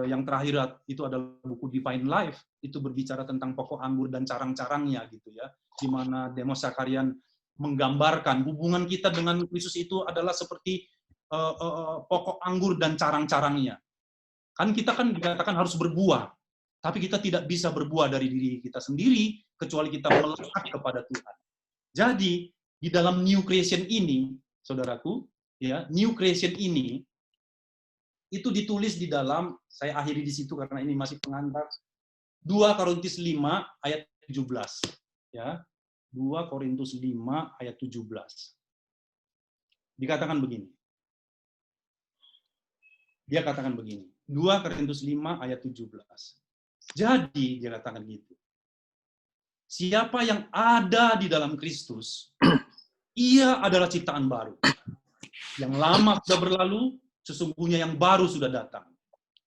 Yang terakhir itu adalah buku Divine Life, itu berbicara tentang pokok anggur dan carang-carangnya gitu ya, di mana Demos Zakarian menggambarkan hubungan kita dengan Kristus itu adalah seperti pokok anggur dan carang-carangnya. Kan kita kan dikatakan harus berbuah, tapi kita tidak bisa berbuah dari diri kita sendiri kecuali kita melekat kepada Tuhan. Jadi di dalam New Creation ini, saudaraku, ya, New Creation ini itu ditulis di dalam, saya akhiri di situ karena ini masih pengantar, 2 Korintus 5 ayat 17. Ya, 2 Korintus 5 ayat 17. Dikatakan begini. Dia katakan begini. 2 Korintus 5 ayat 17. Jadi, dia katakan gitu. Siapa yang ada di dalam Kristus, ia adalah ciptaan baru. Yang lama sudah berlalu, sesungguhnya yang baru sudah datang.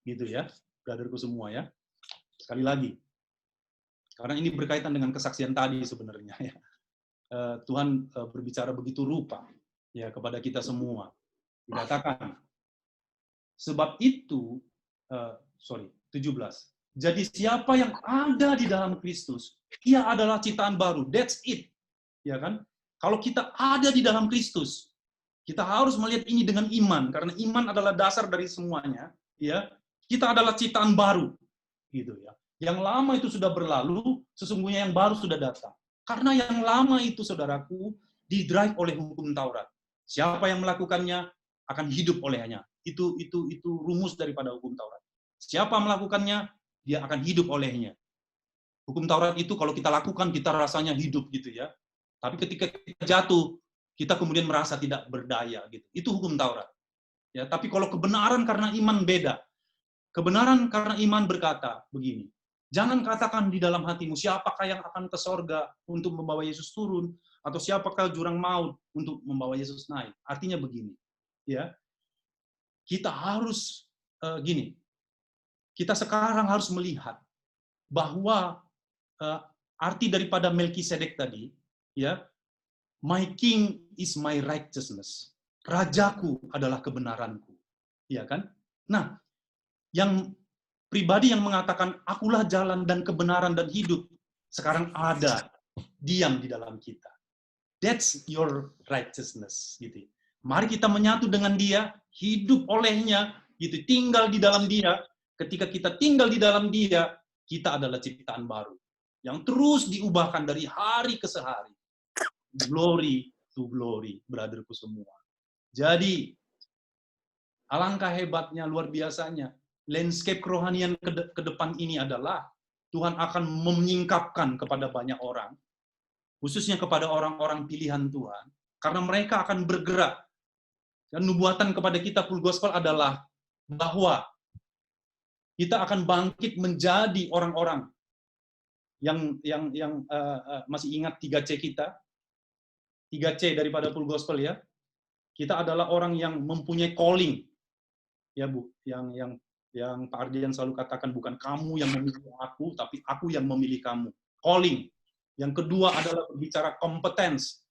Gitu ya, brotherku semua ya. Sekali lagi. Karena ini berkaitan dengan kesaksian tadi sebenarnya ya. Tuhan berbicara begitu rupa ya kepada kita semua. Dikatakan, sebab itu 17. Jadi siapa yang ada di dalam Kristus, ia adalah ciptaan baru. That's it. Ya kan? Kalau kita ada di dalam Kristus, kita harus melihat ini dengan iman, karena iman adalah dasar dari semuanya. Ya, kita adalah ciptaan baru, gitu ya. Yang lama itu sudah berlalu, sesungguhnya yang baru sudah datang. Karena yang lama itu, saudaraku, didrive oleh hukum Taurat. Siapa yang melakukannya akan hidup olehnya. Itu rumus daripada hukum Taurat. Siapa melakukannya, dia akan hidup olehnya. Hukum Taurat itu kalau kita lakukan, kita rasanya hidup gitu ya. Tapi ketika kita jatuh, kita kemudian merasa tidak berdaya gitu. Itu hukum Taurat. Ya, tapi kalau kebenaran karena iman beda. Kebenaran karena iman berkata begini, jangan katakan di dalam hatimu, siapakah yang akan ke sorga untuk membawa Yesus turun, atau siapakah jurang maut untuk membawa Yesus naik. Artinya begini, ya, kita harus gini, kita sekarang harus melihat bahwa arti daripada Melkisedek tadi, ya, my king is my righteousness. Rajaku adalah kebenaranku. Ya kan? Nah, yang pribadi yang mengatakan akulah jalan dan kebenaran dan hidup sekarang ada diam di dalam kita. That's your righteousness gitu. Mari kita menyatu dengan dia, hidup olehnya gitu, tinggal di dalam dia. Ketika kita tinggal di dalam dia, kita adalah ciptaan baru yang terus diubahkan dari hari ke hari. Glory to glory, brotherku semua. Jadi, alangkah hebatnya, luar biasanya, landscape kerohanian ke depan ini adalah Tuhan akan menyingkapkan kepada banyak orang, khususnya kepada orang-orang pilihan Tuhan, karena mereka akan bergerak. Dan nubuatan kepada kita full gospel adalah bahwa kita akan bangkit menjadi orang-orang yang masih ingat 3C kita, 3C daripada full gospel ya. Kita adalah orang yang mempunyai calling. Ya Bu, yang Pak Ardian selalu katakan bukan kamu yang memilih aku, tapi aku yang memilih kamu. Calling. Yang kedua adalah berbicara kompetens.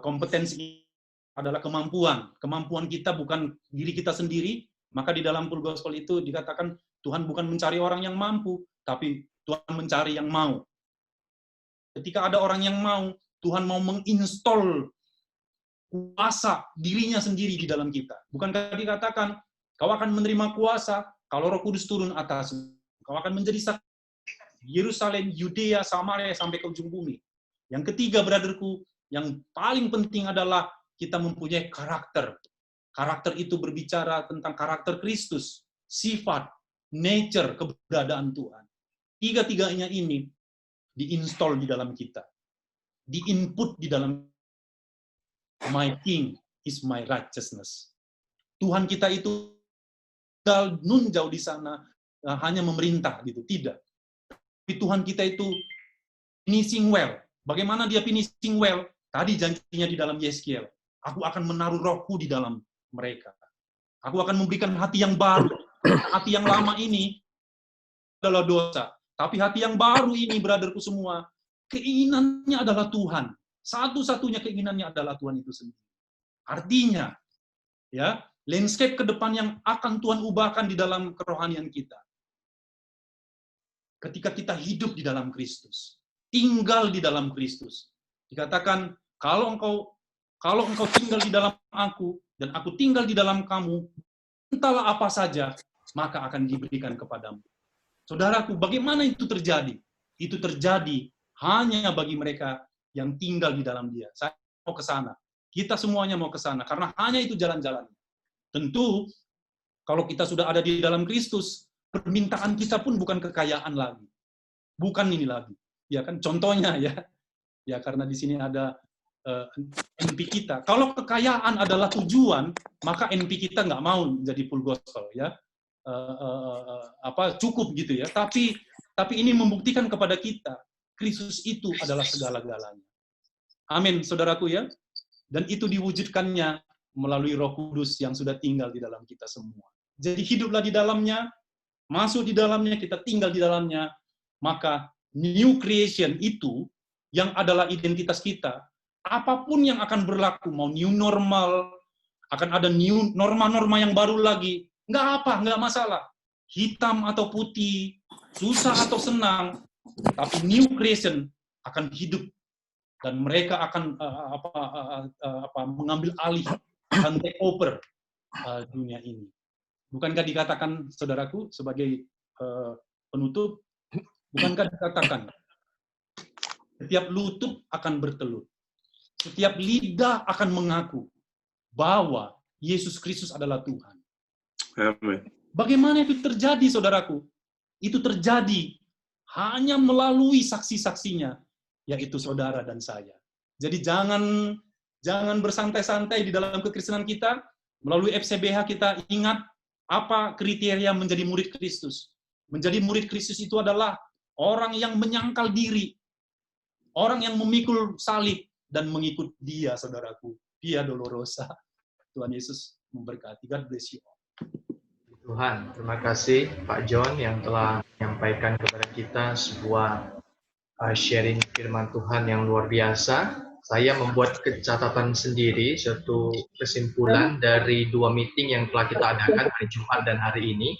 Kompetensi adalah kemampuan. Kemampuan kita bukan diri kita sendiri, maka di dalam full gospel itu dikatakan Tuhan bukan mencari orang yang mampu, tapi Tuhan mencari yang mau. Ketika ada orang yang mau, Tuhan mau menginstall kuasa dirinya sendiri di dalam kita. Bukankah dikatakan, kau akan menerima kuasa kalau Roh Kudus turun atasmu. Kau akan menjadi saksi Yerusalem, Yudea, Samaria, sampai ke ujung bumi. Yang ketiga, brotherku, yang paling penting adalah kita mempunyai karakter. Karakter itu berbicara tentang karakter Kristus, sifat, nature, keberadaan Tuhan. Tiga-tiganya ini diinstal di dalam kita. Diinput di dalam my king is my righteousness. Tuhan kita itu nun jauh di sana hanya memerintah gitu, tidak. Tapi Tuhan kita itu finishing well. Bagaimana dia finishing well? Tadi janjinya di dalam Yeskiel, aku akan menaruh rohku di dalam mereka. Aku akan memberikan hati yang baru. Hati yang lama ini adalah dosa. Tapi hati yang baru ini, brotherku semua, keinginannya adalah Tuhan. Satu-satunya keinginannya adalah Tuhan itu sendiri. Artinya, ya, landscape ke depan yang akan Tuhan ubahkan di dalam kerohanian kita. Ketika kita hidup di dalam Kristus, tinggal di dalam Kristus. Dikatakan, kalau engkau tinggal di dalam aku, dan aku tinggal di dalam kamu, entahlah apa saja, maka akan diberikan kepadamu. Saudaraku, bagaimana itu terjadi? Itu terjadi hanya bagi mereka yang tinggal di dalam dia. Saya mau ke sana. Kita semuanya mau ke sana, karena hanya itu jalan-jalannya. Tentu, kalau kita sudah ada di dalam Kristus, permintaan kita pun bukan kekayaan lagi. Bukan ini lagi. Ya kan, contohnya ya. Ya, karena di sini ada NP kita. Kalau kekayaan adalah tujuan, maka NP kita nggak mau jadi full gospel, ya. Cukup gitu ya. Tapi ini membuktikan kepada kita, Kristus itu adalah segala-galanya. Amin, saudaraku ya. Dan itu diwujudkannya melalui Roh Kudus yang sudah tinggal di dalam kita semua. Jadi hiduplah di dalamnya, masuk di dalamnya, kita tinggal di dalamnya, maka new creation itu yang adalah identitas kita, apapun yang akan berlaku, mau new normal, akan ada new norma-norma yang baru lagi, nggak masalah. Hitam atau putih, susah atau senang, tapi new creation akan hidup dan mereka akan mengambil alih dan take over dunia ini. Bukankah dikatakan, saudaraku, sebagai penutup, bukankah dikatakan setiap lutut akan bertelut, setiap lidah akan mengaku bahwa Yesus Kristus adalah Tuhan. Amen. Bagaimana itu terjadi, saudaraku? Itu terjadi hanya melalui saksi-saksinya, yaitu saudara dan saya. Jadi jangan bersantai-santai di dalam kekristenan kita. Melalui FCBH kita ingat apa kriteria menjadi murid Kristus. Menjadi murid Kristus itu adalah orang yang menyangkal diri, orang yang memikul salib dan mengikut Dia, saudaraku. Via Dolorosa. Tuhan Yesus memberkati. God bless you. Tuhan, terima kasih Pak John yang telah menyampaikan kepada kita sebuah sharing firman Tuhan yang luar biasa. Saya membuat catatan sendiri, suatu kesimpulan dari 2 meeting yang telah kita adakan hari Jumat dan hari ini.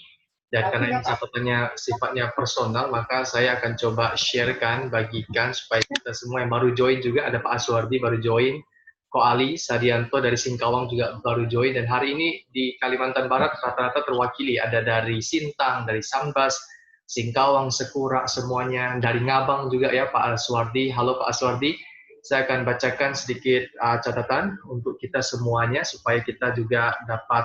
Dan karena ini catatannya sifatnya personal, maka saya akan coba sharekan, bagikan supaya kita semua yang baru join juga, ada Pak Aswardi baru join, Ko Ali, Sadianto dari Singkawang juga baru join, dan hari ini di Kalimantan Barat rata-rata terwakili, ada dari Sintang, dari Sambas, Singkawang, Sekura, semuanya, dari Ngabang juga ya Pak Aswardi. Halo Pak Aswardi, saya akan bacakan sedikit catatan untuk kita semuanya, supaya kita juga dapat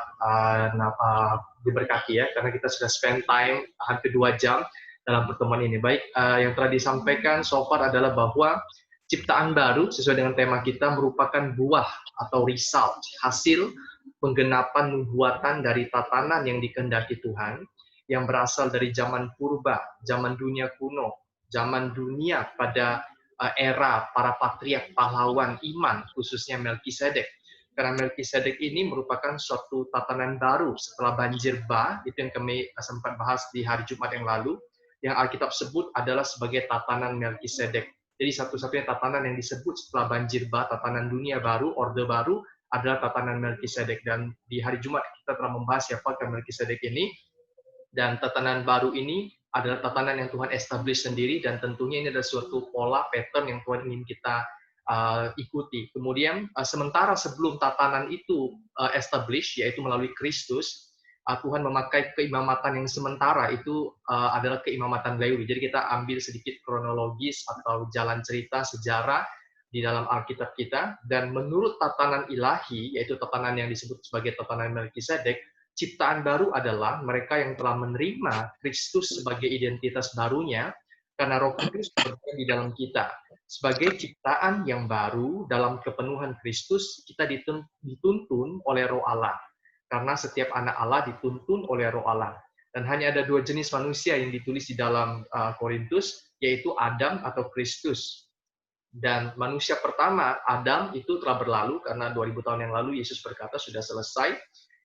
diberkati ya, karena kita sudah spend time hampir 2 jam dalam pertemuan ini. Baik, yang telah disampaikan so far adalah bahwa ciptaan baru sesuai dengan tema kita merupakan buah atau result, hasil penggenapan nubuatan dari tatanan yang dikehendaki Tuhan, yang berasal dari zaman purba, zaman dunia kuno, zaman dunia pada era para patriark pahlawan iman, khususnya Melkisedek. Karena Melkisedek ini merupakan suatu tatanan baru setelah banjir bah, itu yang kami sempat bahas di hari Jumat yang lalu, yang Alkitab sebut adalah sebagai tatanan Melkisedek. Jadi satu-satunya tatanan yang disebut setelah banjir bah, tatanan dunia baru, orde baru, adalah tatanan Melkisedek. Dan di hari Jumat kita telah membahas siapakah Melkisedek ini, dan tatanan baru ini adalah tatanan yang Tuhan establish sendiri, dan tentunya ini adalah suatu pola, pattern yang Tuhan ingin kita ikuti. Kemudian sementara sebelum tatanan itu establish, yaitu melalui Kristus, Tuhan memakai keimamatan yang sementara, itu adalah keimamatan Lewi. Jadi kita ambil sedikit kronologis atau jalan cerita sejarah di dalam Alkitab kita, dan menurut tatanan ilahi, yaitu tatanan yang disebut sebagai tatanan Melkisedek, ciptaan baru adalah mereka yang telah menerima Kristus sebagai identitas barunya, karena Roh Kudus bekerja di dalam kita. Sebagai ciptaan yang baru dalam kepenuhan Kristus, kita dituntun oleh Roh Allah. Karena setiap anak Allah dituntun oleh Roh Allah. Dan hanya ada 2 jenis manusia yang ditulis di dalam Korintus, yaitu Adam atau Kristus. Dan manusia pertama, Adam, itu telah berlalu, karena 2000 tahun yang lalu Yesus berkata sudah selesai.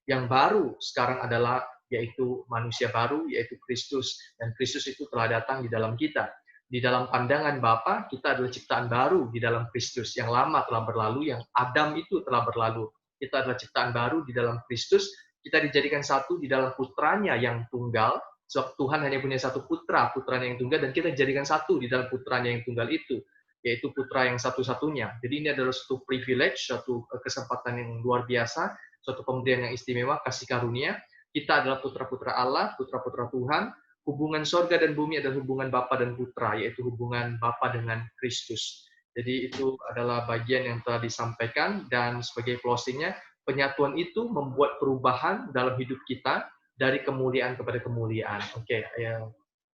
Yang baru sekarang adalah yaitu manusia baru, yaitu Kristus. Dan Kristus itu telah datang di dalam kita. Di dalam pandangan Bapa, kita adalah ciptaan baru di dalam Kristus. Yang lama telah berlalu, yang Adam itu telah berlalu. Kita adalah ciptaan baru di dalam Kristus. Kita dijadikan satu di dalam putranya yang tunggal. Sebab Tuhan hanya punya satu putra, putranya yang tunggal, dan kita dijadikan satu di dalam putranya yang tunggal itu, yaitu putra yang satu-satunya. Jadi ini adalah suatu privilege, suatu kesempatan yang luar biasa, suatu pemberian yang istimewa, kasih karunia. Kita adalah putra-putra Allah, putra-putra Tuhan. Hubungan sorga dan bumi adalah hubungan Bapa dan Putra, yaitu hubungan Bapa dengan Kristus. Jadi itu adalah bagian yang telah disampaikan, dan sebagai closing-nya, penyatuan itu membuat perubahan dalam hidup kita dari kemuliaan kepada kemuliaan. Oke,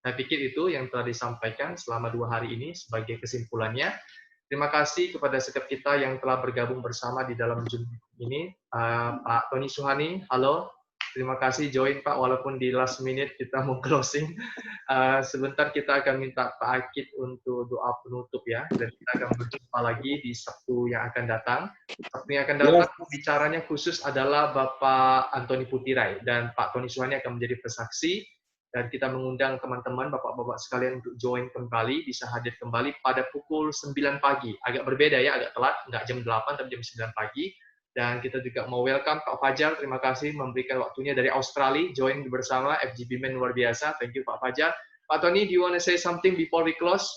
saya pikir itu yang telah disampaikan selama 2 hari ini sebagai kesimpulannya. Terima kasih kepada setiap kita yang telah bergabung bersama di dalam Zoom ini. Pak Tony Suhani, halo. Terima kasih join Pak, walaupun di last minute kita mau closing. Sebentar kita akan minta Pak Akid untuk doa penutup ya, dan kita akan berjumpa lagi di Sabtu yang akan datang. Sabtu yang akan datang, bicaranya khusus adalah Bapak Antoni Putirai, dan Pak Tony Suhani akan menjadi pesaksi, dan kita mengundang teman-teman, bapak-bapak sekalian untuk join kembali, bisa hadir kembali pada pukul 9 pagi. Agak berbeda ya, agak telat, nggak jam 8, tapi jam 9 pagi. Dan kita juga mau welcome Pak Fajar, terima kasih memberikan waktunya dari Australia, join bersama FGB Men luar biasa. Thank you Pak Fajar. Pak Tony, do you want to say something before we close?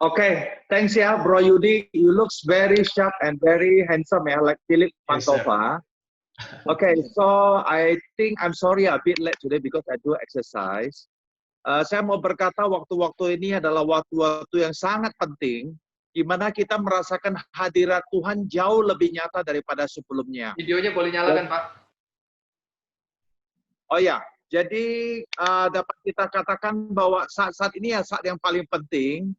Okay, thanks ya Bro Yudi. You looks very sharp and very handsome ya, like Philip Pantova. Okay, so I think I'm sorry a bit late today because I do exercise. Saya mau berkata waktu-waktu ini adalah waktu-waktu yang sangat penting, di mana kita merasakan hadirat Tuhan jauh lebih nyata daripada sebelumnya. Videonya boleh nyalakan, Pak? Oh ya, Jadi dapat kita katakan bahwa saat-saat ini ya saat yang paling penting.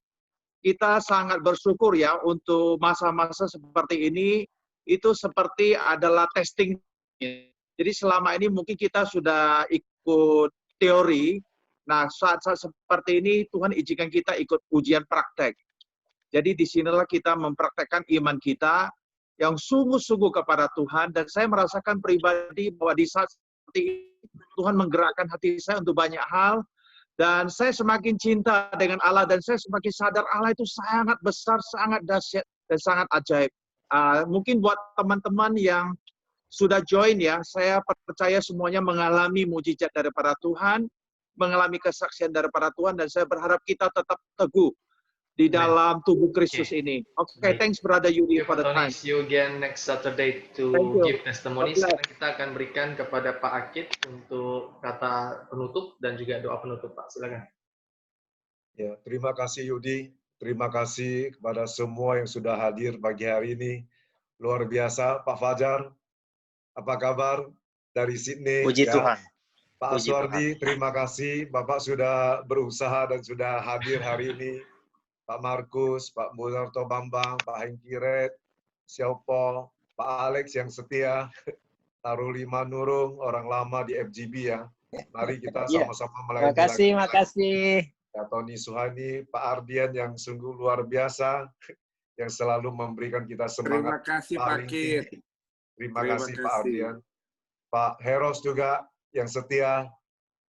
Kita sangat bersyukur ya untuk masa-masa seperti ini, itu seperti adalah testing. Jadi selama ini mungkin kita sudah ikut teori, nah saat-saat seperti ini Tuhan izinkan kita ikut ujian praktek. Jadi disinilah kita mempraktekkan iman kita yang sungguh-sungguh kepada Tuhan, dan saya merasakan pribadi bahwa di saat seperti ini Tuhan menggerakkan hati saya untuk banyak hal, dan saya semakin cinta dengan Allah, dan saya semakin sadar Allah itu sangat besar, sangat dahsyat, dan sangat ajaib. Mungkin buat teman-teman yang sudah join ya, saya percaya semuanya mengalami mujizat daripada Tuhan, mengalami kesaksian daripada Tuhan, dan saya berharap kita tetap teguh di dalam tubuh Kristus ini. Oke, thanks Brother Yudi for the time. See you again next Saturday to give testimony. Sekarang kita akan berikan kepada Pak Akid untuk kata penutup dan juga doa penutup, Pak. Silakan. Ya, terima kasih Yudi. Terima kasih kepada semua yang sudah hadir pagi hari ini. Luar biasa, Pak Fajar. Apa kabar dari Sydney? Puji ya. Tuhan. Pak Puji Aswardi, terima kasih. Bapak sudah berusaha dan sudah hadir hari ini. Pak Markus, Pak Bunarto Bambang, Pak Hengki Red, Xiaopo, Pak Alex yang setia, Taruli Manurung, orang lama di FGB ya. Mari kita sama-sama melayani. Makasih. Ya, Tony Suhani, Pak Ardian yang sungguh luar biasa, yang selalu memberikan kita semangat. Terima kasih Pak Kit. Terima kasih Pak Ardian. Pak Heros juga yang setia,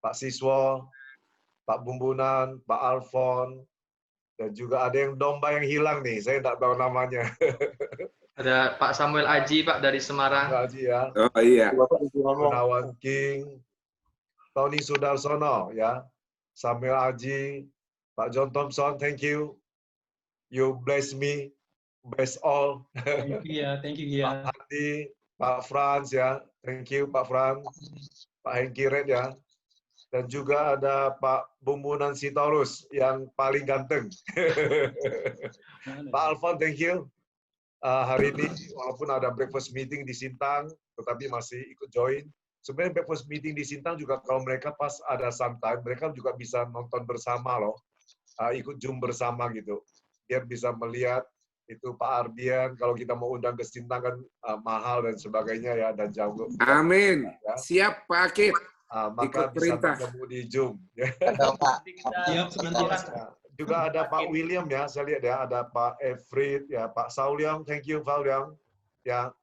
Pak Siswo, Pak Bumbunan, Pak Alfon, dan juga ada yang domba yang hilang nih, saya tidak tahu namanya. Ada Pak Samuel Aji, Pak, dari Semarang. Pak Aji ya. Oh iya. Gunawan King, Tony Sudarsono ya, Samuel Aji, Pak John Thompson, thank you. You bless me, bless all. Thank you ya. Pak Hadi, Pak Franz ya, thank you Pak Franz, Pak Hengki Red ya. Dan juga ada Pak Bumbunan Sitorus yang paling ganteng. Pak Alfon, thank you. Hari ini walaupun ada breakfast meeting di Sintang, tetapi masih ikut join. Sebenarnya breakfast meeting di Sintang juga kalau mereka pas ada sometime, mereka juga bisa nonton bersama loh. Ikut Zoom bersama gitu. Biar bisa melihat itu Pak Ardian, kalau kita mau undang ke Sintang kan mahal dan sebagainya ya, dan jauh. Amin. Ya. Siap Pak Kit. Maka bisa bertemu di Zoom. Siap sebentar. Juga ada Pak William ya, saya lihat ya, ada Pak Efrid ya, Pak Sauliam, thank you Pak Sauliam. Ya,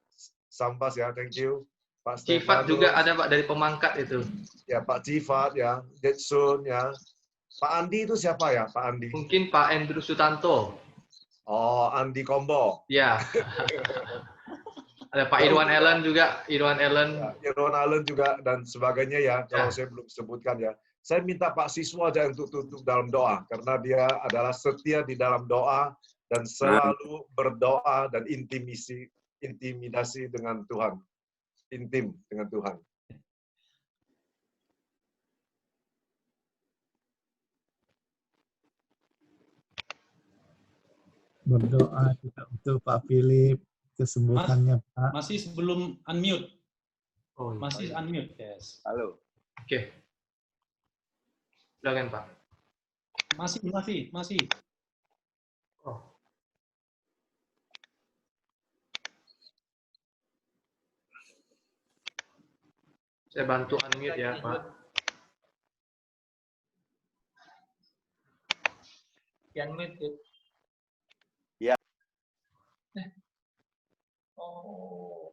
Sampas ya, thank you. Pak Cifat juga ada Pak dari Pemangkat itu. Ya, Pak Cifat ya, Jetsun ya. Pak Andi itu siapa ya, Pak Andi? Mungkin Pak Andrew Sutanto. Oh, Andi Kombo. Ya. Ada Pak Irwan Allen juga, Irwan Allen. Ya, Irwan Allen juga dan sebagainya ya, kalau saya belum sebutkan ya. Saya minta Pak Siswa aja untuk tutup dalam doa, karena dia adalah setia di dalam doa dan selalu berdoa dan intimidasi dengan Tuhan. Intim dengan Tuhan. Berdoa juga untuk Pak Philip, kesembuhannya Pak. Masih sebelum unmute. Oh, iya. Masih unmute, yes. Halo. Oke. Silakan Pak. Masih. Oh. Saya bantu unmute ya Pak. Unmute. Ya. Oh.